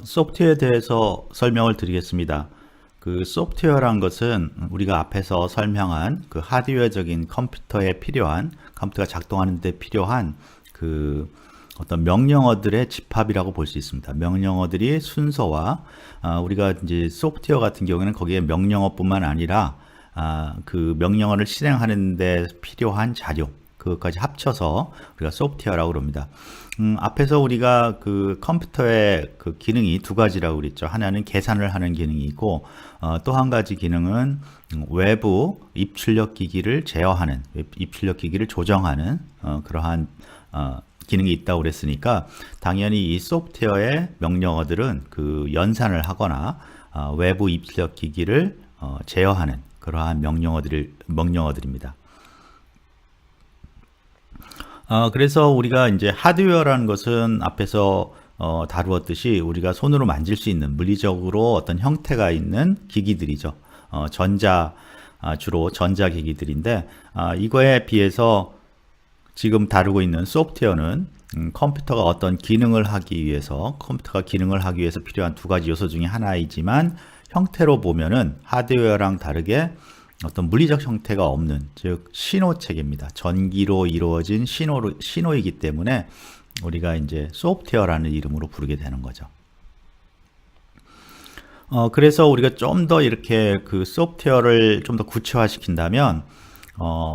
소프트웨어에 대해서 설명을 드리겠습니다. 그 소프트웨어란 것은 우리가 앞에서 설명한 그 하드웨어적인 컴퓨터에 필요한, 컴퓨터가 작동하는 데 필요한 그 어떤 명령어들의 집합이라고 볼 수 있습니다. 명령어들이 순서와 우리가 이제 소프트웨어 같은 경우에는 거기에 명령어뿐만 아니라 그 명령어를 실행하는 데 필요한 자료, 그것까지 합쳐서 우리가 소프트웨어라고 그럽니다. 앞에서 우리가 그 컴퓨터의 그 기능이 두 가지라고 그랬죠. 하나는 계산을 하는 기능이 있고, 또 한 가지 기능은 외부 입출력 기기를 제어하는, 입출력 기기를 조정하는 그러한 기능이 있다고 그랬으니까, 당연히 이 소프트웨어의 명령어들은 그 연산을 하거나 외부 입출력 기기를 제어하는 그러한 명령어들입니다. 그래서 우리가 이제 하드웨어라는 것은 앞에서 다루었듯이 우리가 손으로 만질 수 있는 물리적으로 어떤 형태가 있는 기기들이죠. 주로 전자기기들인데, 이거에 비해서 지금 다루고 있는 소프트웨어는 컴퓨터가 기능을 하기 위해서 필요한 두 가지 요소 중에 하나이지만, 형태로 보면은 하드웨어랑 다르게 어떤 물리적 형태가 없는, 즉 신호체계입니다. 전기로 이루어진 신호이기 때문에 우리가 이제 소프트웨어라는 이름으로 부르게 되는 거죠. 그래서 우리가 좀 더 이렇게 그 소프트웨어를 좀 더 구체화시킨다면,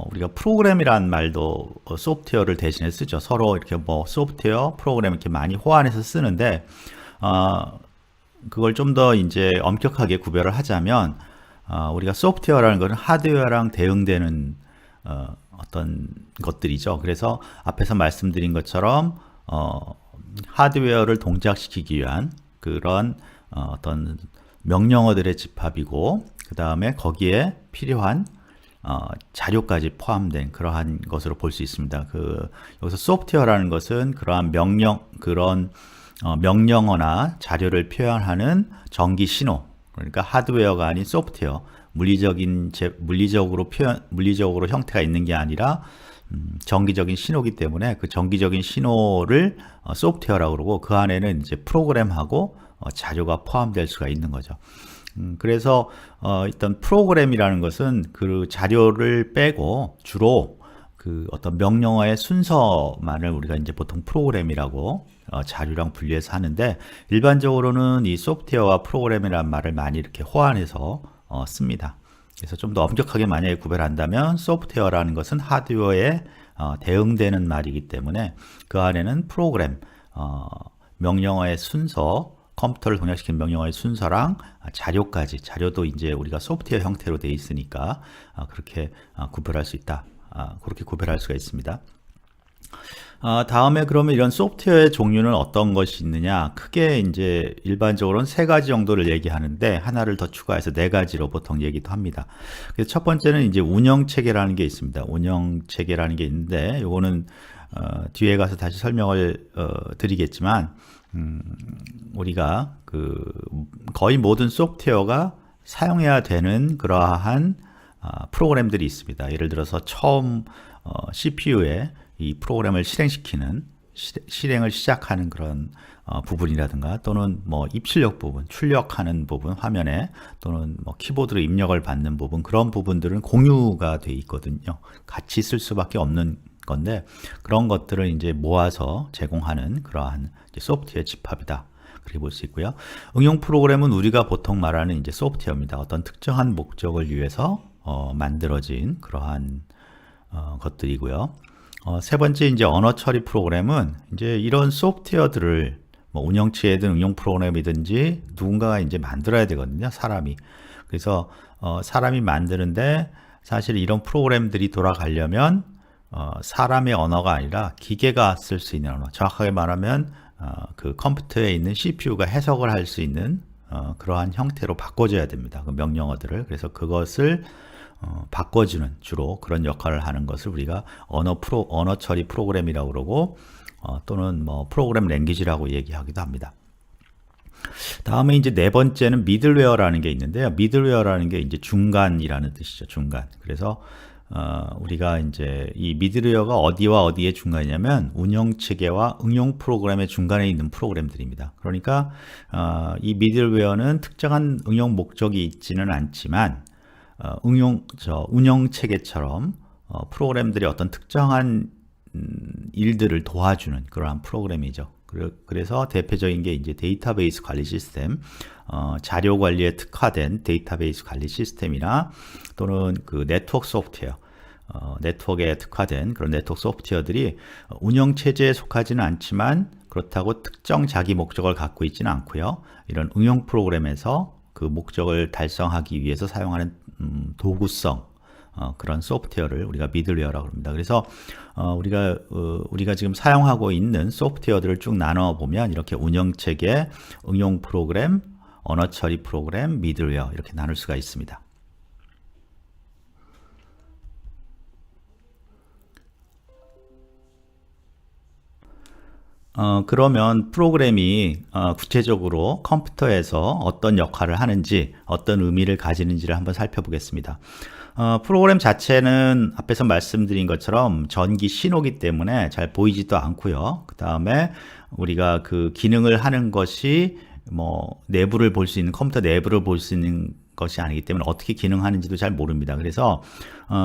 우리가 프로그램이라는 말도 소프트웨어를 대신해 쓰죠. 서로 이렇게 소프트웨어, 프로그램 이렇게 많이 호환해서 쓰는데, 그걸 좀 더 이제 엄격하게 구별을 하자면, 우리가 소프트웨어라는 것은 하드웨어랑 대응되는 어떤 것들이죠. 그래서 앞에서 말씀드린 것처럼 하드웨어를 동작시키기 위한 그런 어떤 명령어들의 집합이고, 그 다음에 거기에 필요한 자료까지 포함된 그러한 것으로 볼 수 있습니다. 여기서 소프트웨어라는 것은 그러한 명령어나 자료를 표현하는 전기 신호, 그러니까 하드웨어가 아닌 소프트웨어, 물리적으로 형태가 있는 게 아니라 정기적인 신호이기 때문에 그 정기적인 신호를 소프트웨어라고 그러고, 그 안에는 이제 프로그램하고 자료가 포함될 수가 있는 거죠. 그래서 일단 프로그램이라는 것은 그 자료를 빼고 주로 그 어떤 명령어의 순서만을 우리가 이제 보통 프로그램이라고 자료랑 분리해서 하는데, 일반적으로는 이 소프트웨어와 프로그램이라는 말을 많이 이렇게 호환해서 씁니다. 그래서 좀 더 엄격하게 만약에 구별한다면, 소프트웨어라는 것은 하드웨어에 대응되는 말이기 때문에 그 안에는 프로그램, 명령어의 순서, 컴퓨터를 동작시키는 명령어의 순서랑 자료도 이제 우리가 소프트웨어 형태로 되어 있으니까 그렇게 구별할 수 있다. 그렇게 구별할 수가 있습니다. 다음에 그러면 이런 소프트웨어의 종류는 어떤 것이 있느냐? 크게 이제 일반적으로는 세 가지 정도를 얘기하는데, 하나를 더 추가해서 네 가지로 보통 얘기도 합니다. 그래서 첫 번째는 이제 운영체계라는 게 있습니다. 운영체계라는 게 있는데, 요거는 뒤에 가서 다시 설명을 드리겠지만, 우리가 거의 모든 소프트웨어가 사용해야 되는 그러한 프로그램들이 있습니다. 예를 들어서 처음 CPU에 이 프로그램을 실행을 시작하는 그런 부분이라든가, 또는 입출력 부분, 출력하는 부분, 화면에, 또는 키보드로 입력을 받는 부분, 그런 부분들은 공유가 돼 있거든요. 같이 쓸 수밖에 없는 건데, 그런 것들을 이제 모아서 제공하는 그러한 이제 소프트웨어 집합이다, 그렇게 볼 수 있고요. 응용 프로그램은 우리가 보통 말하는 이제 소프트웨어입니다. 어떤 특정한 목적을 위해서 만들어진 그러한 것들이고요. 세 번째 이제 언어 처리 프로그램은 이제 이런 소프트웨어들을 운영체든 응용 프로그램이든지 누군가가 이제 만들어야 되거든요, 사람이. 그래서 사람이 만드는데, 사실 이런 프로그램들이 돌아가려면 사람의 언어가 아니라 기계가 쓸 수 있는 언어, 정확하게 말하면 그 컴퓨터에 있는 CPU가 해석을 할 수 있는 그러한 형태로 바꿔줘야 됩니다, 그 명령어들을. 그래서 그것을 바꿔주는, 주로 그런 역할을 하는 것을 우리가 언어 처리 프로그램이라고 그러고, 또는 프로그램 랭귀지라고 얘기하기도 합니다. 다음에 이제 네 번째는 미들웨어라는 게 있는데요. 미들웨어라는 게 이제 중간이라는 뜻이죠, 중간. 그래서 우리가 이제 이 미들웨어가 어디와 어디의 중간이냐면 운영 체계와 응용 프로그램의 중간에 있는 프로그램들입니다. 그러니까 이 미들웨어는 특정한 응용 목적이 있지는 않지만 운영 체계처럼 프로그램들이 어떤 특정한 일들을 도와주는 그러한 프로그램이죠. 그래서 대표적인 게 이제 데이터베이스 관리 시스템, 자료 관리에 특화된 데이터베이스 관리 시스템이나 또는 그 네트워크 소프트웨어, 네트워크에 특화된 그런 네트워크 소프트웨어들이 운영 체제에 속하지는 않지만 그렇다고 특정 자기 목적을 갖고 있지는 않고요. 이런 응용 프로그램에서 그 목적을 달성하기 위해서 사용하는 도구성 그런 소프트웨어를 우리가 미들웨어라고 합니다. 그래서 우리가 지금 사용하고 있는 소프트웨어들을 쭉 나눠 보면 이렇게 운영체계, 응용 프로그램, 언어 처리 프로그램, 미들웨어 이렇게 나눌 수가 있습니다. 그러면 프로그램이 구체적으로 컴퓨터에서 어떤 역할을 하는지, 어떤 의미를 가지는지를 한번 살펴보겠습니다. 프로그램 자체는 앞에서 말씀드린 것처럼 전기 신호기 때문에 잘 보이지도 않고요. 그 다음에 우리가 그 기능을 하는 것이 뭐 내부를 볼 수 있는, 컴퓨터 내부를 볼 수 있는 것이 아니기 때문에 어떻게 기능하는지도 잘 모릅니다. 그래서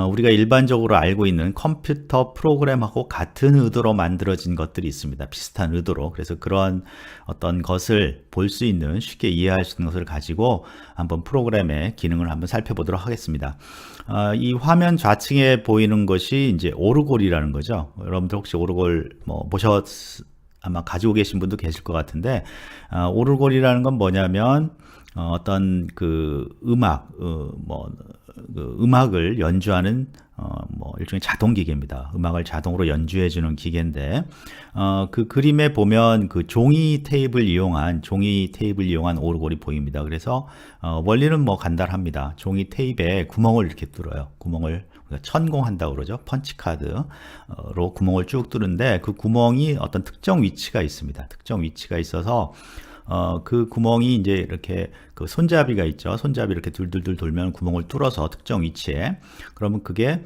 우리가 일반적으로 알고 있는 컴퓨터 프로그램하고 같은 의도로 만들어진 것들이 있습니다. 비슷한 의도로. 그래서 그런 어떤 것을 볼 수 있는, 쉽게 이해할 수 있는 것을 가지고 한번 프로그램의 기능을 한번 살펴보도록 하겠습니다. 이 화면 좌측에 보이는 것이 이제 오르골이라는 거죠. 여러분들 혹시 오르골 아마 가지고 계신 분도 계실 것 같은데, 오르골이라는 건 뭐냐면 어떤 그 음악을 연주하는 뭐 일종의 자동 기계입니다. 음악을 자동으로 연주해 주는 기계인데, 그 그림에 보면 그 종이 테이프를 이용한 오르골이 보입니다. 그래서 원리는 뭐 간단합니다. 종이 테이프에 구멍을 이렇게 뚫어요. 구멍을 우리가 천공한다고 그러죠. 펀치카드로 구멍을 쭉 뚫는데, 그 구멍이 어떤 특정 위치가 있습니다. 특정 위치가 있어서 그 구멍이 이제 이렇게 그 손잡이가 있죠. 손잡이 이렇게 둘둘둘 돌면 구멍을 뚫어서 특정 위치에, 그러면 그게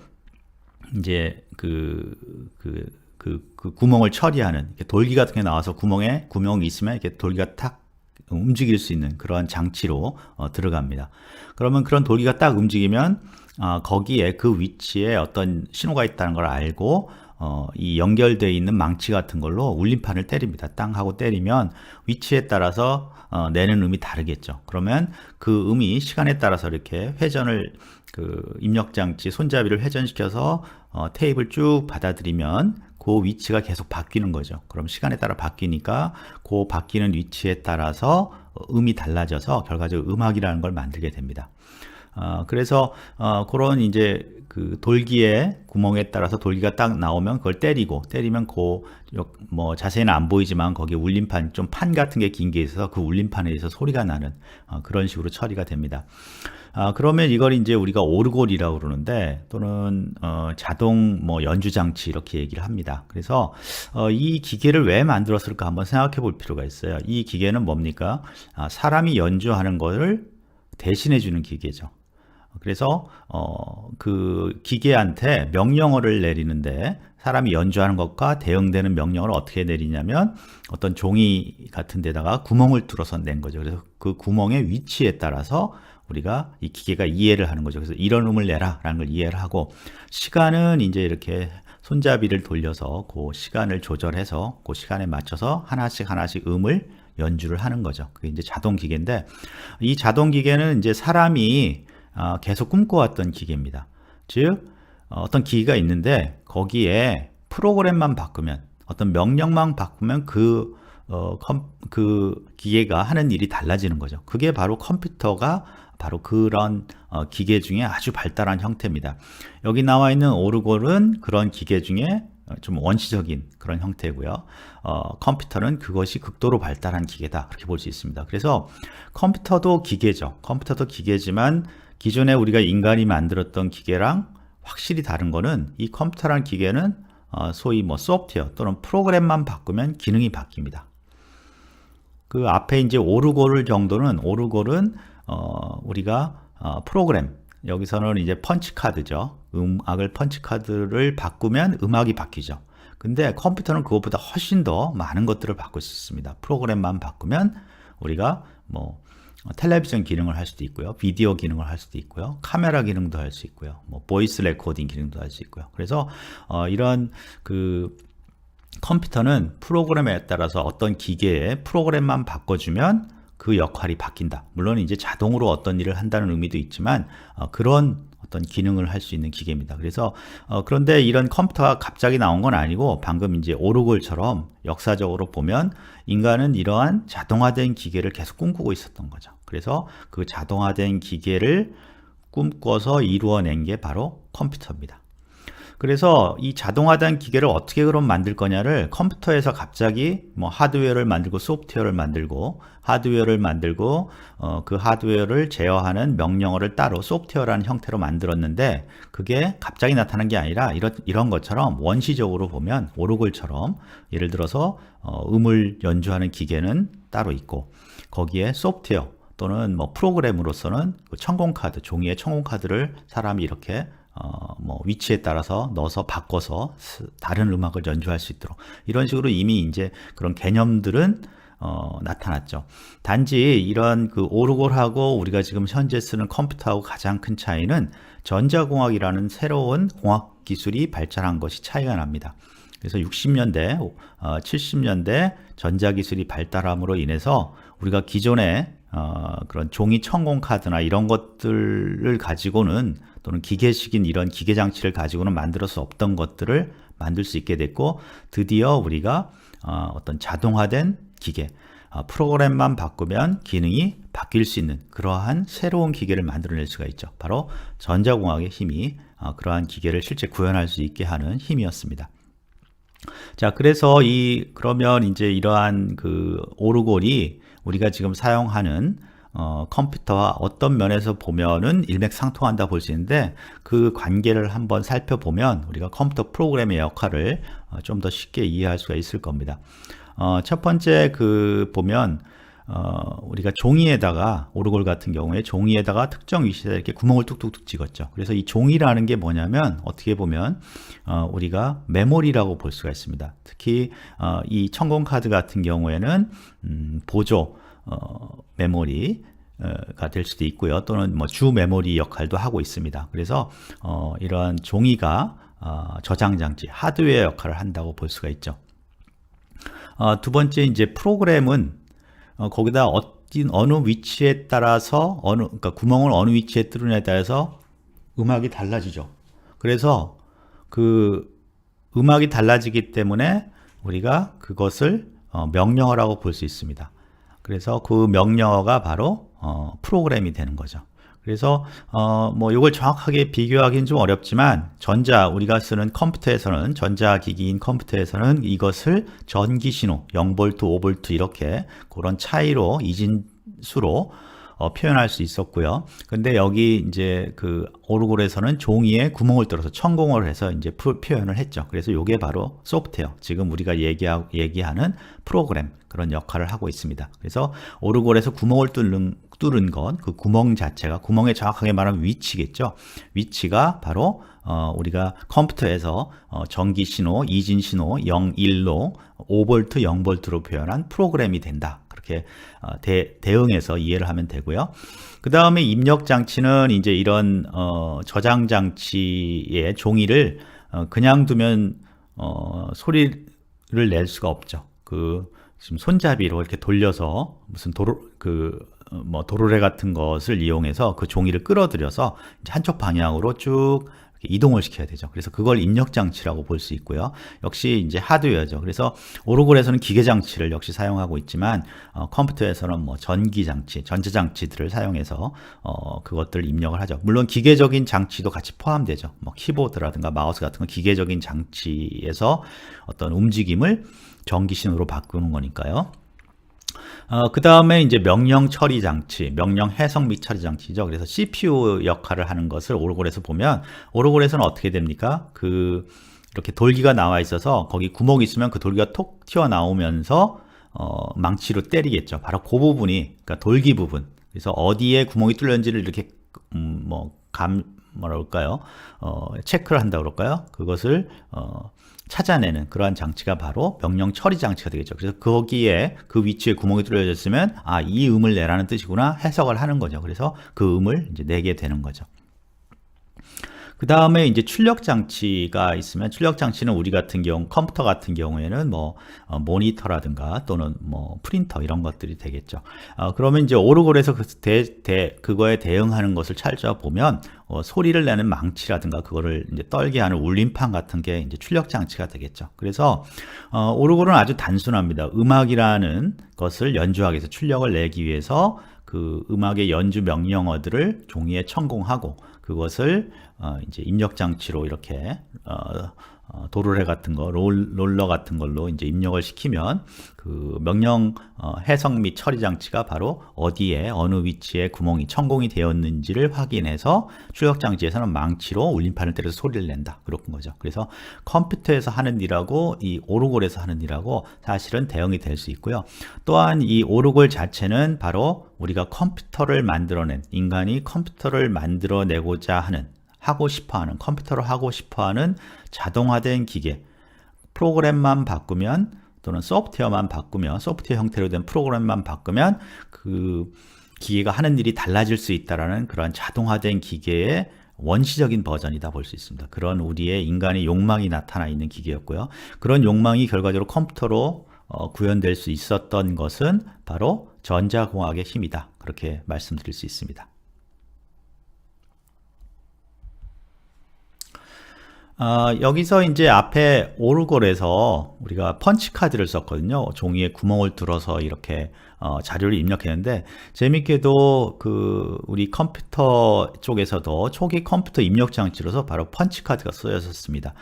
이제 그 구멍을 처리하는, 이렇게 돌기 같은 게 나와서 구멍이 있으면 이렇게 돌기가 탁 움직일 수 있는 그러한 장치로 들어갑니다. 그러면 그런 돌기가 딱 움직이면 거기에 그 위치에 어떤 신호가 있다는 걸 알고 이 연결되어 있는 망치 같은 걸로 울림판을 때립니다. 땅 하고 때리면 위치에 따라서 내는 음이 다르겠죠. 그러면 그 음이 시간에 따라서 이렇게 회전을, 그 입력장치 손잡이를 회전시켜서 테이프를 쭉 받아들이면 그 위치가 계속 바뀌는 거죠. 그럼 시간에 따라 바뀌니까 그 바뀌는 위치에 따라서 음이 달라져서 결과적으로 음악이라는 걸 만들게 됩니다. 그래서 그런 이제 그 돌기의 구멍에 따라서 돌기가 딱 나오면 그걸 때리면 뭐 자세히는 안 보이지만 거기에 울림판, 좀 판 같은 게 긴 게 있어서 그 울림판에 의해서 소리가 나는 그런 식으로 처리가 됩니다. 그러면 이걸 이제 우리가 오르골이라고 그러는데, 또는 자동 뭐 연주 장치 이렇게 얘기를 합니다. 그래서 이 기계를 왜 만들었을까 한번 생각해 볼 필요가 있어요. 이 기계는 뭡니까? 사람이 연주하는 것을 대신해 주는 기계죠. 그래서 그 기계한테 명령어를 내리는데, 사람이 연주하는 것과 대응되는 명령어를 어떻게 내리냐면 어떤 종이 같은 데다가 구멍을 뚫어서 낸 거죠. 그래서 그 구멍의 위치에 따라서 우리가 이 기계가 이해를 하는 거죠. 그래서 이런 음을 내라 라는 걸 이해를 하고, 시간은 이제 이렇게 손잡이를 돌려서 그 시간을 조절해서 그 시간에 맞춰서 하나씩 음을 연주를 하는 거죠. 그게 이제 자동 기계인데, 이 자동 기계는 이제 사람이 계속 꿈꿔왔던 기계입니다. 즉 어떤 기계가 있는데 거기에 프로그램만 바꾸면, 어떤 명령만 바꾸면 그 기계가 하는 일이 달라지는 거죠. 그게 바로 컴퓨터가 바로 그런 기계 중에 아주 발달한 형태입니다. 여기 나와 있는 오르골은 그런 기계 중에 좀 원시적인 그런 형태고요. 컴퓨터는 그것이 극도로 발달한 기계다, 그렇게 볼 수 있습니다. 그래서 컴퓨터도 기계죠. 컴퓨터도 기계지만 기존에 우리가 인간이 만들었던 기계랑 확실히 다른 거는, 이 컴퓨터라는 기계는 소위 뭐 소프트웨어 또는 프로그램만 바꾸면 기능이 바뀝니다. 그 앞에 이제 오르골 정도는, 우리가 프로그램, 여기서는 이제 펀치 카드죠. 음악을 펀치 카드를 바꾸면 음악이 바뀌죠. 근데 컴퓨터는 그것보다 훨씬 더 많은 것들을 바꿀 수 있습니다. 프로그램만 바꾸면 우리가 뭐 텔레비전 기능을 할 수도 있고요. 비디오 기능을 할 수도 있고요. 카메라 기능도 할 수 있고요. 뭐 보이스 레코딩 기능도 할 수 있고요. 그래서 이런 그 컴퓨터는 프로그램에 따라서 어떤 기계의 프로그램만 바꿔주면 그 역할이 바뀐다. 물론 이제 자동으로 어떤 일을 한다는 의미도 있지만 그런 어떤 기능을 할 수 있는 기계입니다. 그래서 그런데 이런 컴퓨터가 갑자기 나온 건 아니고 방금 이제 오르골처럼 역사적으로 보면 인간은 이러한 자동화된 기계를 계속 꿈꾸고 있었던 거죠. 그래서 그 자동화된 기계를 꿈꿔서 이루어낸 게 바로 컴퓨터입니다. 그래서 이 자동화된 기계를 어떻게 그럼 만들 거냐를 컴퓨터에서 갑자기 뭐 하드웨어를 만들고 소프트웨어를 만들고 하드웨어를 만들고 그 하드웨어를 제어하는 명령어를 따로 소프트웨어라는 형태로 만들었는데 그게 갑자기 나타난 게 아니라 이런 것처럼 원시적으로 보면 오르골처럼 예를 들어서 음을 연주하는 기계는 따로 있고 거기에 소프트웨어 또는 뭐 프로그램으로서는 그 천공카드 종이의 천공카드를 사람이 이렇게 뭐 위치에 따라서 넣어서 바꿔서 다른 음악을 연주할 수 있도록 이런 식으로 이미 이제 그런 개념들은 나타났죠. 단지 이런 그 오르골하고 우리가 지금 현재 쓰는 컴퓨터하고 가장 큰 차이는 전자공학이라는 새로운 공학 기술이 발전한 것이 차이가 납니다. 그래서 60년대, 70년대 전자기술이 발달함으로 인해서 우리가 기존에 그런 종이 천공카드나 이런 것들을 가지고는 또는 기계식인 이런 기계장치를 가지고는 만들 수 없던 것들을 만들 수 있게 됐고 드디어 우리가 어떤 자동화된 기계, 프로그램만 바꾸면 기능이 바뀔 수 있는 그러한 새로운 기계를 만들어낼 수가 있죠. 바로 전자공학의 힘이 그러한 기계를 실제 구현할 수 있게 하는 힘이었습니다. 자, 그래서 그러면 이제 이러한 그 오르골이 우리가 지금 사용하는 컴퓨터와 어떤 면에서 보면은 일맥상통한다 볼 수 있는데 그 관계를 한번 살펴보면 우리가 컴퓨터 프로그램의 역할을 좀 더 쉽게 이해할 수가 있을 겁니다. 첫 번째 보면 우리가 종이에다가 오르골 같은 경우에 종이에다가 특정 위치에다 이렇게 구멍을 뚝뚝뚝 찍었죠. 그래서 이 종이라는 게 뭐냐면 어떻게 보면 우리가 메모리라고 볼 수가 있습니다. 특히 이 천공카드 같은 경우에는 보조 메모리가 될 수도 있고요. 또는 뭐 주 메모리 역할도 하고 있습니다. 그래서 이러한 종이가 저장 장치, 하드웨어 역할을 한다고 볼 수가 있죠. 두 번째 이제 프로그램은 거기다 어느 위치에 따라서 그러니까 구멍을 어느 위치에 뚫느냐에 따라서 음악이 달라지죠. 그래서 그 음악이 달라지기 때문에 우리가 그것을 명령어라고 볼 수 있습니다. 그래서 그 명령어가 바로 프로그램이 되는 거죠. 그래서 뭐 이걸 정확하게 비교하기는 좀 어렵지만 우리가 쓰는 컴퓨터에서는 전자기기인 컴퓨터에서는 이것을 전기 신호 0V, 5V 이렇게 그런 차이로 이진수로 표현할 수 있었고요. 근데 여기 이제 그 오르골에서는 종이에 구멍을 뚫어서 천공을 해서 이제 표현을 했죠. 그래서 이게 바로 소프트웨어, 지금 우리가 얘기하는 프로그램 그런 역할을 하고 있습니다. 그래서 오르골에서 구멍을 뚫은 것, 그 구멍 자체가 구멍의 정확하게 말하면 위치겠죠. 위치가 바로 우리가 컴퓨터에서 전기 신호, 이진 신호 0, 1로 5V, 0V로 표현한 프로그램이 된다. 그렇게 대응해서 이해를 하면 되고요. 그 다음에 입력 장치는 이제 이런 저장 장치의 종이를 그냥 두면 소리를 낼 수가 없죠. 지금 손잡이로 이렇게 돌려서 무슨 도로래 같은 것을 이용해서 그 종이를 끌어들여서 이제 한쪽 방향으로 쭉 이동을 시켜야 되죠. 그래서 그걸 입력 장치라고 볼 수 있고요. 역시 이제 하드웨어죠. 그래서 오르골에서는 기계 장치를 역시 사용하고 있지만 컴퓨터에서는 뭐 전기 장치, 전자 장치들을 사용해서 그것들을 입력을 하죠. 물론 기계적인 장치도 같이 포함되죠. 뭐 키보드라든가 마우스 같은 건 기계적인 장치에서 어떤 움직임을 전기 신호로 바꾸는 거니까요. 그 다음에 이제 명령 처리 장치, 명령 해석 및 처리 장치죠. 그래서 CPU 역할을 하는 것을 오르골에서 보면, 오르골에서는 어떻게 됩니까? 이렇게 돌기가 나와 있어서 거기 구멍이 있으면 그 돌기가 톡 튀어나오면서 망치로 때리겠죠. 바로 그 부분이, 그러니까 돌기 부분. 그래서 어디에 구멍이 뚫렸는지를 이렇게 뭐라 그럴까요? 체크를 한다 그럴까요? 그것을 찾아내는 그러한 장치가 바로 명령 처리 장치가 되겠죠. 그래서 거기에 그 위치에 구멍이 뚫려졌으면 이 음을 내라는 뜻이구나 해석을 하는 거죠. 그래서 그 음을 이제 내게 되는 거죠. 그 다음에 이제 출력 장치가 있으면, 출력 장치는 우리 같은 경우, 컴퓨터 같은 경우에는 뭐 모니터라든가 또는 뭐 프린터 이런 것들이 되겠죠. 그러면 이제 오르골에서 그거에 대응하는 것을 찾아보면 소리를 내는 망치라든가 그거를 이제 떨게 하는 울림판 같은 게 이제 출력 장치가 되겠죠. 그래서 오르골은 아주 단순합니다. 음악이라는 것을 연주하기 위해서, 출력을 내기 위해서 그 음악의 연주 명령어들을 종이에 첨공하고 그것을 이제 입력 장치로 이렇게 도르래 같은 거, 롤러 같은 걸로 이제 입력을 시키면 그 명령 해석 및 처리 장치가 바로 어디에 어느 위치에 구멍이 첨공이 되었는지를 확인해서 출력 장치에서는 망치로 울림판을 때려서 소리를 낸다, 그런 거죠. 그래서 컴퓨터에서 하는 일하고 이 오르골에서 하는 일하고 사실은 대응이 될 수 있고요. 또한 이 오르골 자체는 바로 우리가 컴퓨터를 만들어낸, 인간이 컴퓨터를 만들어내고자 하는, 하고 싶어하는, 컴퓨터를 하고 싶어하는 자동화된 기계, 프로그램만 바꾸면 또는 소프트웨어만 바꾸면, 소프트웨어 형태로 된 프로그램만 바꾸면 그 기계가 하는 일이 달라질 수 있다라는 그런 자동화된 기계의 원시적인 버전이다 볼 수 있습니다. 그런 우리의 인간의 욕망이 나타나 있는 기계였고요. 그런 욕망이 결과적으로 컴퓨터로 구현될 수 있었던 것은 바로 전자공학의 힘이다, 그렇게 말씀드릴 수 있습니다. 여기서 이제 앞에 오르골에서 우리가 펀치 카드를 썼거든요. 종이에 구멍을 뚫어서 이렇게 자료를 입력했는데, 재밌게도 그 우리 컴퓨터 쪽에서도 초기 컴퓨터 입력 장치로서 바로 펀치 카드가 쓰였었습니다.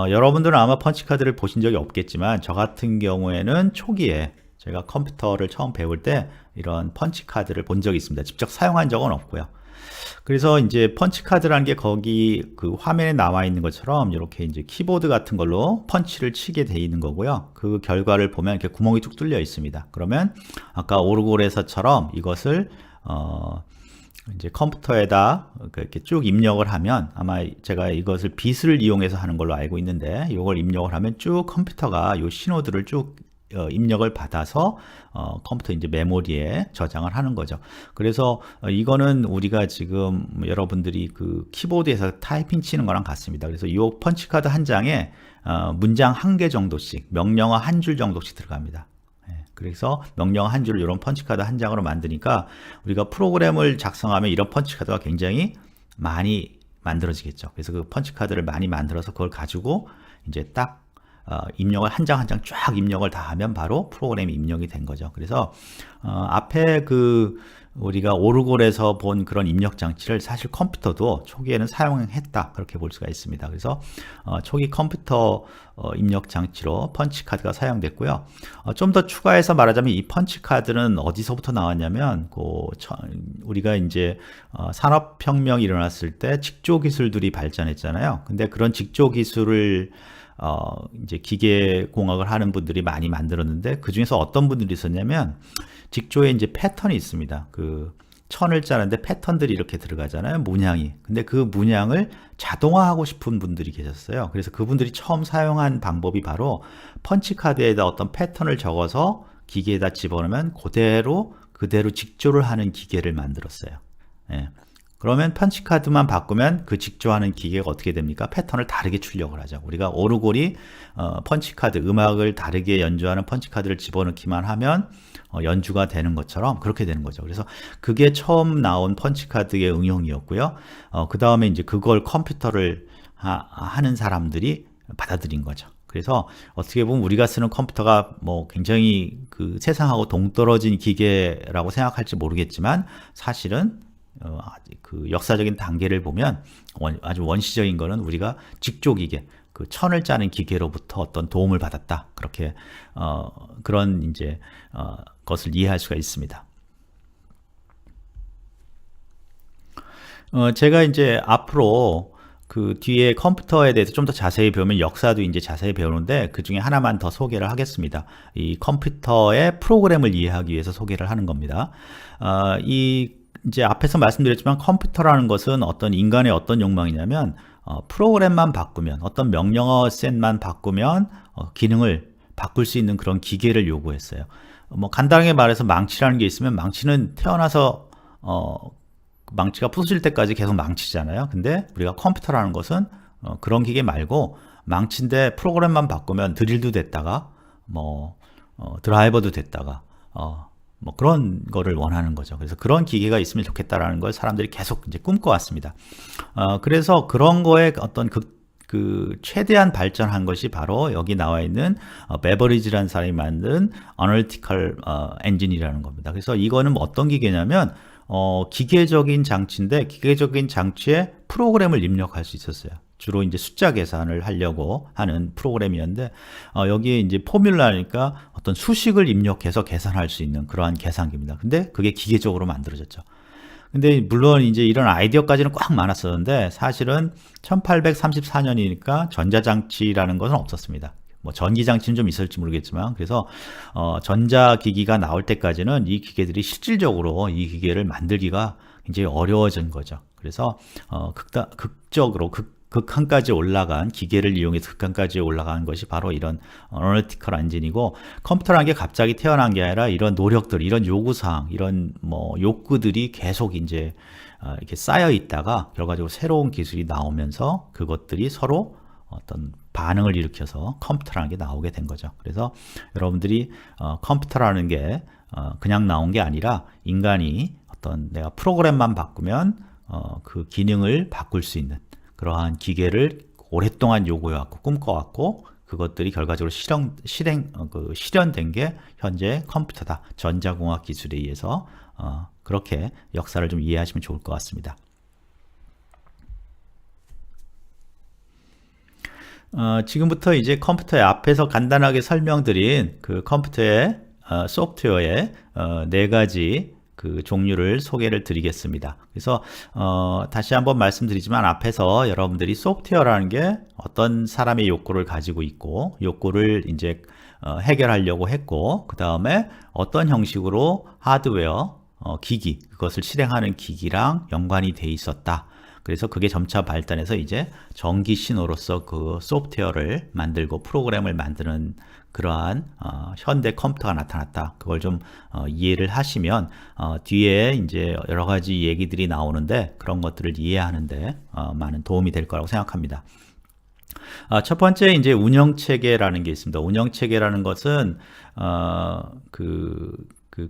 여러분들은 아마 펀치 카드를 보신 적이 없겠지만 저 같은 경우에는 초기에 제가 컴퓨터를 처음 배울 때 이런 펀치 카드를 본 적이 있습니다. 직접 사용한 적은 없고요. 그래서 이제 펀치 카드라는 게 거기 그 화면에 나와 있는 것처럼 이렇게 이제 키보드 같은 걸로 펀치를 치게 돼 있는 거고요. 그 결과를 보면 이렇게 구멍이 뚝 뚫려 있습니다. 그러면 아까 오르골에서처럼 이것을 이제 컴퓨터에다 이렇게 쭉 입력을 하면, 아마 제가 이것을 빛을 이용해서 하는 걸로 알고 있는데, 이걸 입력을 하면 쭉 컴퓨터가 이 신호들을 쭉 입력을 받아서 컴퓨터 이제 메모리에 저장을 하는 거죠. 그래서 이거는 우리가 지금 여러분들이 그 키보드에서 타이핑 치는 거랑 같습니다. 그래서 이 펀치 카드 한 장에 문장 한 개 정도씩, 명령어 한 줄 정도씩 들어갑니다. 그래서 명령어 한 줄을 이런 펀치 카드 한 장으로 만드니까 우리가 프로그램을 작성하면 이런 펀치 카드가 굉장히 많이 만들어지겠죠. 그래서 그 펀치 카드를 많이 만들어서 그걸 가지고 이제 딱 입력을 한 장 한 장 쫙 입력을 다 하면 바로 프로그램이 입력이 된 거죠. 그래서 앞에 그 우리가 오르골에서 본 그런 입력 장치를 사실 컴퓨터도 초기에는 사용했다, 그렇게 볼 수가 있습니다. 그래서 초기 컴퓨터 입력 장치로 펀치 카드가 사용됐고요. 좀 더 추가해서 말하자면 이 펀치 카드는 어디서부터 나왔냐면 우리가 이제 산업혁명이 일어났을 때 직조 기술들이 발전했잖아요. 근데 그런 직조 기술을 이제 기계공학을 하는 분들이 많이 만들었는데, 그 중에서 어떤 분들이 있었냐면, 직조에 이제 패턴이 있습니다. 그 천을 짜는데 패턴들이 이렇게 들어가잖아요, 문양이. 근데 그 문양을 자동화하고 싶은 분들이 계셨어요. 그래서 그분들이 처음 사용한 방법이 바로 펀치카드에다 어떤 패턴을 적어서 기계에다 집어넣으면 그대로 직조를 하는 기계를 만들었어요. 예. 그러면 펀치카드만 바꾸면 그 직조하는 기계가 어떻게 됩니까? 패턴을 다르게 출력을 하죠. 우리가 오르골이 펀치카드, 음악을 다르게 연주하는 펀치카드를 집어넣기만 하면 연주가 되는 것처럼 그렇게 되는 거죠. 그래서 그게 처음 나온 펀치카드의 응용이었고요. 그 다음에 이제 그걸 컴퓨터를 하는 사람들이 받아들인 거죠. 그래서 어떻게 보면 우리가 쓰는 컴퓨터가 뭐 굉장히 그 세상하고 동떨어진 기계라고 생각할지 모르겠지만, 사실은 그 역사적인 단계를 보면 아주 원시적인 거는 우리가 직조 기계, 그 천을 짜는 기계로부터 어떤 도움을 받았다, 그렇게 그런 이제 것을 이해할 수가 있습니다. 제가 이제 앞으로 그 뒤에 컴퓨터에 대해서 좀 더 자세히 배우면 역사도 이제 자세히 배우는데, 그 중에 하나만 더 소개를 하겠습니다. 이 컴퓨터의 프로그램을 이해하기 위해서 소개를 하는 겁니다. 이 이제 앞에서 말씀드렸지만 컴퓨터라는 것은 어떤 인간의 어떤 욕망이냐면 프로그램만 바꾸면 어떤 명령어 셋만 바꾸면 기능을 바꿀 수 있는 그런 기계를 요구했어요. 뭐 간단하게 말해서 망치라는 게 있으면 망치는 태어나서 망치가 부서질 때까지 계속 망치잖아요. 근데 우리가 컴퓨터라는 것은 그런 기계 말고 망치인데 프로그램만 바꾸면 드릴도 됐다가 뭐 드라이버도 됐다가 뭐 그런 거를 원하는 거죠. 그래서 그런 기계가 있으면 좋겠다라는 걸 사람들이 계속 이제 꿈꿔왔습니다. 그래서 그런 거에 어떤 그 최대한 발전한 것이 바로 여기 나와 있는 베버리지라는 사람이 만든 Analytical Engine이라는 겁니다. 그래서 이거는 뭐 어떤 기계냐면 기계적인 장치인데 기계적인 장치에 프로그램을 입력할 수 있었어요. 주로 이제 숫자 계산을 하려고 하는 프로그램이었는데 여기에 이제 포뮬라니까 어떤 수식을 입력해서 계산할 수 있는 그러한 계산기입니다. 근데 그게 기계적으로 만들어졌죠. 근데 물론 이제 이런 아이디어까지는 꽉 많았었는데 사실은 1834년이니까 전자장치라는 것은 없었습니다. 뭐 전기장치는 좀 있을지 모르겠지만 그래서 전자기기가 나올 때까지는 이 기계들이 실질적으로 이 기계를 만들기가 굉장히 어려워진 거죠. 그래서 극한까지 올라간 기계를 이용해서 극한까지 올라간 것이 바로 이런 어널리티컬 엔진이고 컴퓨터라는 게 갑자기 태어난 게 아니라 이런 노력들, 이런 요구사항, 이런 뭐 욕구들이 계속 이제 이렇게 쌓여 있다가 결과적으로 새로운 기술이 나오면서 그것들이 서로 어떤 반응을 일으켜서 컴퓨터라는 게 나오게 된 거죠. 그래서 여러분들이 컴퓨터라는 게 그냥 나온 게 아니라 인간이 어떤 내가 프로그램만 바꾸면 그 기능을 바꿀 수 있는 그러한 기계를 오랫동안 요구해왔고 꿈꿔왔고 그것들이 결과적으로 실현된 게 현재 컴퓨터다. 전자공학 기술에 의해서 그렇게 역사를 좀 이해하시면 좋을 것 같습니다. 지금부터 이제 컴퓨터의 앞에서 간단하게 설명드린 그 컴퓨터의 소프트웨어의 네 가지 그 종류를 소개를 드리겠습니다. 그래서 다시 한번 말씀드리지만 앞에서 여러분들이 소프트웨어라는 게 어떤 사람의 욕구를 가지고 있고 욕구를 이제 해결하려고 했고 그 다음에 어떤 형식으로 하드웨어 기기 그것을 실행하는 기기랑 연관이 돼 있었다. 그래서 그게 점차 발전해서 이제 전기 신호로서 그 소프트웨어를 만들고 프로그램을 만드는 그러한 현대 컴퓨터가 나타났다. 그걸 좀 이해를 하시면 뒤에 이제 여러 가지 얘기들이 나오는데 그런 것들을 이해하는데 많은 도움이 될 거라고 생각합니다. 첫 번째 이제 운영 체계라는 게 있습니다. 운영 체계라는 것은 그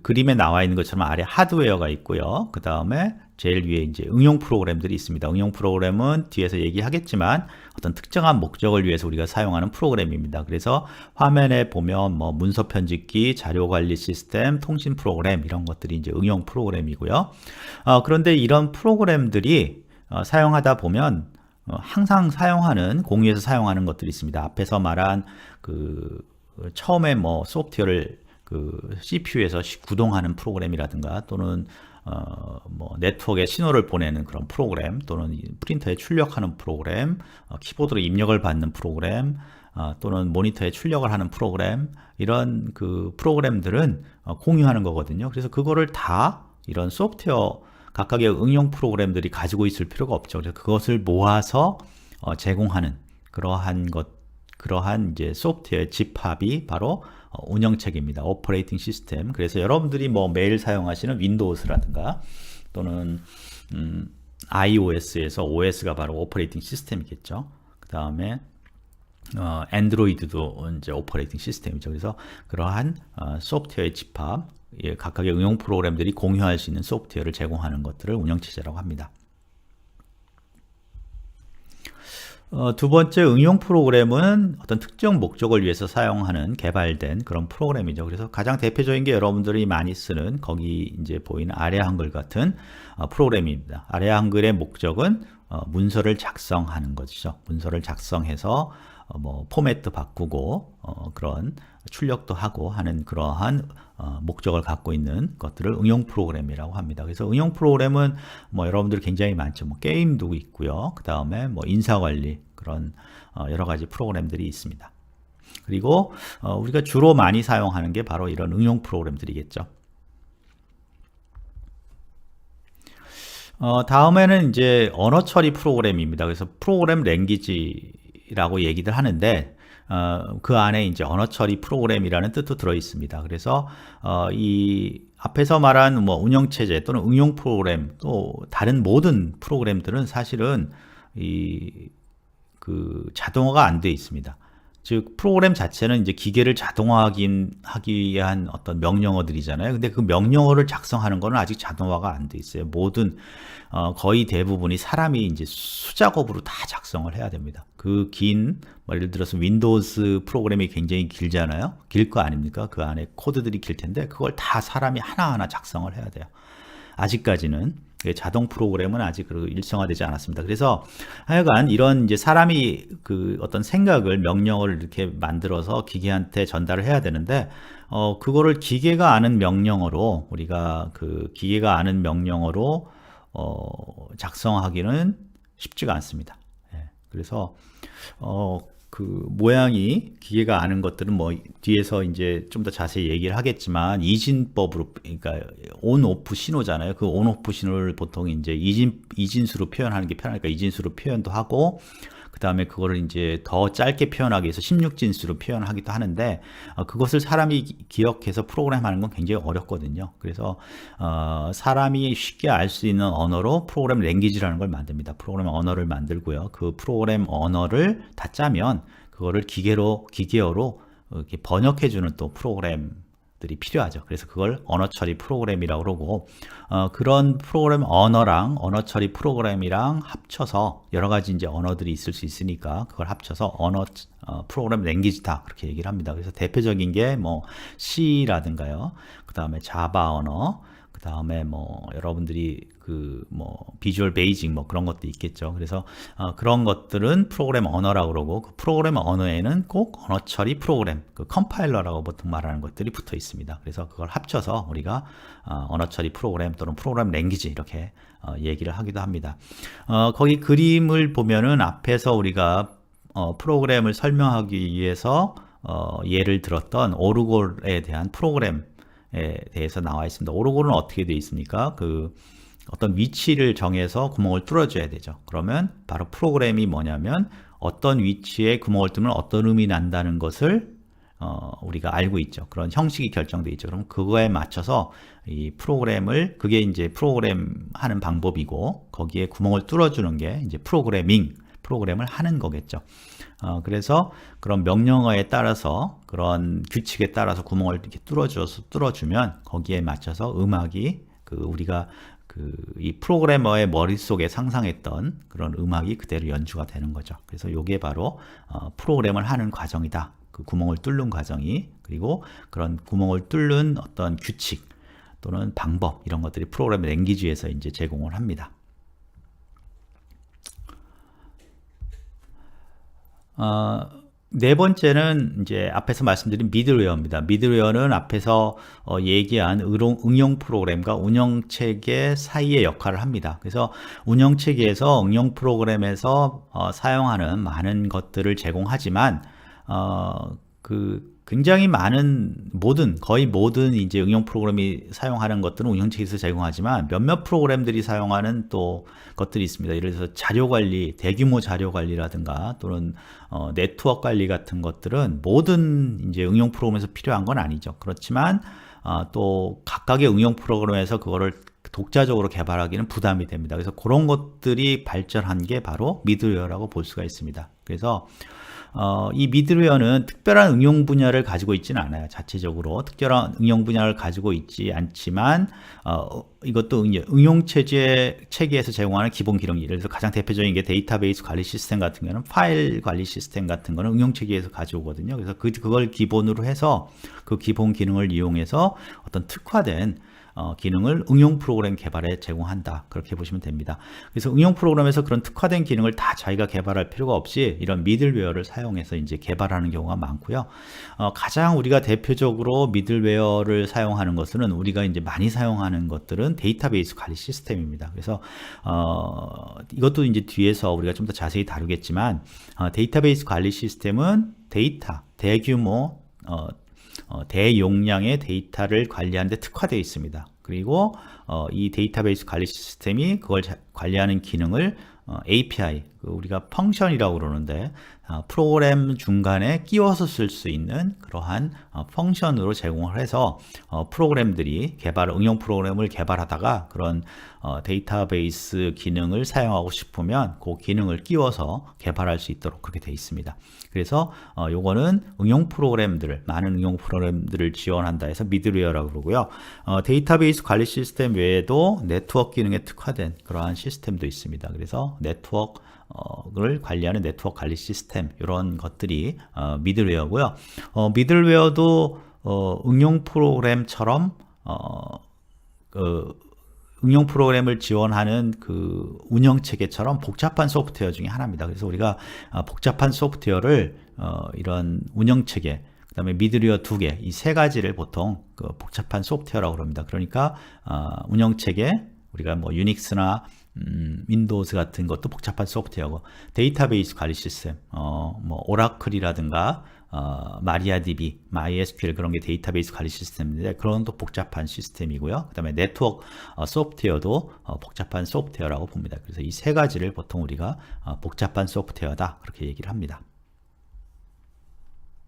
그림에 나와 있는 것처럼 아래 하드웨어가 있고요. 그 다음에 제일 위에 이제 응용 프로그램들이 있습니다. 응용 프로그램은 뒤에서 얘기하겠지만 어떤 특정한 목적을 위해서 우리가 사용하는 프로그램입니다. 그래서 화면에 보면 뭐 문서 편집기, 자료 관리 시스템, 통신 프로그램 이런 것들이 이제 응용 프로그램이고요. 그런데 이런 프로그램들이 사용하다 보면 항상 사용하는 공유해서 사용하는 것들이 있습니다. 앞에서 말한 그 처음에 뭐 소프트웨어를 그 CPU에서 구동하는 프로그램이라든가 또는 뭐 네트워크에 신호를 보내는 그런 프로그램 또는 프린터에 출력하는 프로그램, 키보드로 입력을 받는 프로그램 또는 모니터에 출력을 하는 프로그램 이런 그 프로그램들은 공유하는 거거든요. 그래서 그거를 다 이런 소프트웨어 각각의 응용 프로그램들이 가지고 있을 필요가 없죠. 그래서 그것을 모아서 제공하는 그러한 이제 소프트웨어 집합이 바로 운영체계입니다. 오퍼레이팅 시스템. 그래서 여러분들이 뭐 매일 사용하시는 윈도우스라든가 또는 iOS에서 OS가 바로 오퍼레이팅 시스템이겠죠. 그 다음에 안드로이드도 이제 오퍼레이팅 시스템이죠. 그래서 그러한 소프트웨어의 집합, 각각의 응용 프로그램들이 공유할 수 있는 소프트웨어를 제공하는 것들을 운영체제라고 합니다. 두 번째 응용 프로그램은 어떤 특정 목적을 위해서 사용하는 개발된 그런 프로그램이죠. 그래서 가장 대표적인 게 여러분들이 많이 쓰는 거기 이제 보이는 아래 한글 같은 프로그램입니다. 아래 한글의 목적은 문서를 작성하는 것이죠. 문서를 작성해서 뭐 포맷도 바꾸고 그런 출력도 하고 하는 그러한 목적을 갖고 있는 것들을 응용 프로그램이라고 합니다. 그래서 응용 프로그램은 뭐 여러분들이 굉장히 많죠. 뭐 게임도 있고요. 그 다음에 뭐 인사관리 그런 여러 가지 프로그램들이 있습니다. 그리고 우리가 주로 많이 사용하는 게 바로 이런 응용 프로그램들이겠죠. 다음에는 이제 언어 처리 프로그램입니다. 그래서 프로그램 랭귀지라고 얘기들 하는데, 그 안에 이제 언어 처리 프로그램이라는 뜻도 들어 있습니다. 그래서, 이 앞에서 말한 뭐 운영체제 또는 응용 프로그램 또 다른 모든 프로그램들은 사실은 그 자동화가 안 돼 있습니다. 즉 프로그램 자체는 이제 기계를 자동화하기 위한 어떤 명령어들이잖아요. 근데 그 명령어를 작성하는 거는 아직 자동화가 안 돼 있어요. 모든 거의 대부분이 사람이 이제 수작업으로 다 작성을 해야 됩니다. 그 예를 들어서 윈도우즈 프로그램이 굉장히 길잖아요. 길 거 아닙니까? 그 안에 코드들이 길 텐데 그걸 다 사람이 하나하나 작성을 해야 돼요. 아직까지는 자동 프로그램은 아직 일정화되지 않았습니다. 그래서 하여간 이런 이제 사람이 그 어떤 생각을 명령어를 이렇게 만들어서 기계한테 전달을 해야 되는데 그거를 기계가 아는 명령어로 우리가 그 기계가 아는 명령어로 작성하기는 쉽지가 않습니다. 예, 그래서 그 모양이 기계가 아는 것들은 뭐 뒤에서 이제 좀 더 자세히 얘기를 하겠지만 이진법으로 그러니까 온 오프 신호잖아요. 그 온 오프 신호를 보통 이제 이진수로 표현하는 게 편하니까 이진수로 표현도 하고 그 다음에 그거를 이제 더 짧게 표현하기 위해서 16진수로 표현하기도 하는데 그것을 사람이 기억해서 프로그램하는 건 굉장히 어렵거든요. 그래서 사람이 쉽게 알 수 있는 언어로 프로그램 랭귀지라는 걸 만듭니다. 프로그램 언어를 만들고요. 그 프로그램 언어를 다 짜면 그거를 기계어로 이렇게 번역해주는 또 프로그램들이 필요하죠. 그래서 그걸 언어 처리 프로그램이라고 그러고 그런 프로그램 언어랑 언어 처리 프로그램이랑 합쳐서 여러 가지 이제 언어들이 있을 수 있으니까 그걸 합쳐서 프로그램 랭귀지다 그렇게 얘기를 합니다. 그래서 대표적인 게 뭐 C라든가요. 그 다음에 자바 언어, 그 다음에 뭐 여러분들이 그 뭐 비주얼 베이직 뭐 그런 것도 있겠죠. 그래서 그런 것들은 프로그램 언어라고 그러고 그 프로그램 언어에는 꼭 언어 처리 프로그램, 그 컴파일러라고 보통 말하는 것들이 붙어 있습니다. 그래서 그걸 합쳐서 우리가 언어 처리 프로그램 또는 프로그램 랭귀지 이렇게 얘기를 하기도 합니다. 거기 그림을 보면은 앞에서 우리가 프로그램을 설명하기 위해서 예를 들었던 오르골에 대한 프로그램에 대해서 나와 있습니다. 오르골은 어떻게 되어 있습니까? 그 어떤 위치를 정해서 구멍을 뚫어줘야 되죠. 그러면 바로 프로그램이 뭐냐면 어떤 위치에 구멍을 뚫으면 어떤 음이 난다는 것을 우리가 알고 있죠. 그런 형식이 결정되어 있죠. 그럼 그거에 맞춰서 이 프로그램을 그게 이제 프로그램 하는 방법이고 거기에 구멍을 뚫어주는 게 이제 프로그램을 하는 거겠죠. 그래서 그런 명령어에 따라서 그런 규칙에 따라서 구멍을 이렇게 뚫어주면 거기에 맞춰서 음악이 우리가 이 프로그래머의 머릿속에 상상했던 그런 음악이 그대로 연주가 되는 거죠. 그래서 이게 바로 프로그램을 하는 과정이다. 그 구멍을 뚫는 과정이 그리고 그런 구멍을 뚫는 어떤 규칙 또는 방법 이런 것들이 프로그램 랭귀지에서 이제 제공을 합니다. 네 번째는 이제 앞에서 말씀드린 미들웨어입니다. 미들웨어는 앞에서 얘기한 응용 프로그램과 운영체계 사이의 역할을 합니다. 그래서 운영체계에서 응용 프로그램에서 사용하는 많은 것들을 제공하지만 굉장히 많은 거의 모든 이제 응용 프로그램이 사용하는 것들은 운영체계에서 제공하지만 몇몇 프로그램들이 사용하는 또 것들이 있습니다. 예를 들어서 자료 관리, 대규모 자료 관리라든가 또는 네트워크 관리 같은 것들은 모든 이제 응용 프로그램에서 필요한 건 아니죠. 그렇지만 또 각각의 응용 프로그램에서 그거를 독자적으로 개발하기는 부담이 됩니다. 그래서 그런 것들이 발전한 게 바로 미들웨어라고 볼 수가 있습니다. 그래서 이 미들웨어는 특별한 응용 분야를 가지고 있지는 않아요. 자체적으로 특별한 응용 분야를 가지고 있지 않지만 이것도 응용 체계에서 제공하는 기본 기능, 예를 들어서 가장 대표적인 게 데이터베이스 관리 시스템 같은 경우는 파일 관리 시스템 같은 거는 응용 체계에서 가져오거든요. 그래서 그걸 기본으로 해서 그 기본 기능을 이용해서 어떤 특화된 기능을 응용 프로그램 개발에 제공한다. 그렇게 보시면 됩니다. 그래서 응용 프로그램에서 그런 특화된 기능을 다 자기가 개발할 필요가 없이 이런 미들웨어를 사용해서 이제 개발하는 경우가 많고요. 가장 우리가 대표적으로 미들웨어를 사용하는 것은 우리가 이제 많이 사용하는 것들은 데이터베이스 관리 시스템입니다. 그래서 이것도 이제 뒤에서 우리가 좀 더 자세히 다루겠지만 데이터베이스 관리 시스템은 대규모 대용량의 데이터를 관리하는 데 특화되어 있습니다. 그리고 이 데이터베이스 관리 시스템이 그걸 관리하는 기능을 API, 우리가 펑션이라고 그러는데 프로그램 중간에 끼워서 쓸 수 있는 그러한 펑션으로 제공을 해서 프로그램들이 응용 프로그램을 개발하다가 그런 데이터베이스 기능을 사용하고 싶으면 그 기능을 끼워서 개발할 수 있도록 그렇게 되어 있습니다. 그래서 요거는 많은 응용 프로그램들을 지원한다 해서 미들웨어라고 그러고요. 데이터베이스 관리 시스템 외에도 네트워크 기능에 특화된 그러한 시스템도 있습니다. 그래서 네트워크를 관리하는 네트워크 관리 시스템, 이런 것들이 미들웨어고요. 미들웨어도 응용 프로그램처럼 응용 프로그램을 지원하는 그 운영 체계처럼 복잡한 소프트웨어 중에 하나입니다. 그래서 우리가 복잡한 소프트웨어를 이런 운영 체계, 그다음에 미들웨어 2개, 이 세 가지를 보통 그 복잡한 소프트웨어라고 그럽니다. 그러니까 운영 체계, 우리가 뭐 유닉스나 윈도우즈 같은 것도 복잡한 소프트웨어고, 데이터베이스 관리 시스템, 뭐 오라클이라든가 마리아DB, MySQL, 그런 게 데이터베이스 관리 시스템인데 그런 또 복잡한 시스템이고요. 그 다음에 네트워크 소프트웨어도 복잡한 소프트웨어라고 봅니다. 그래서 이 세 가지를 보통 우리가 복잡한 소프트웨어다 그렇게 얘기를 합니다.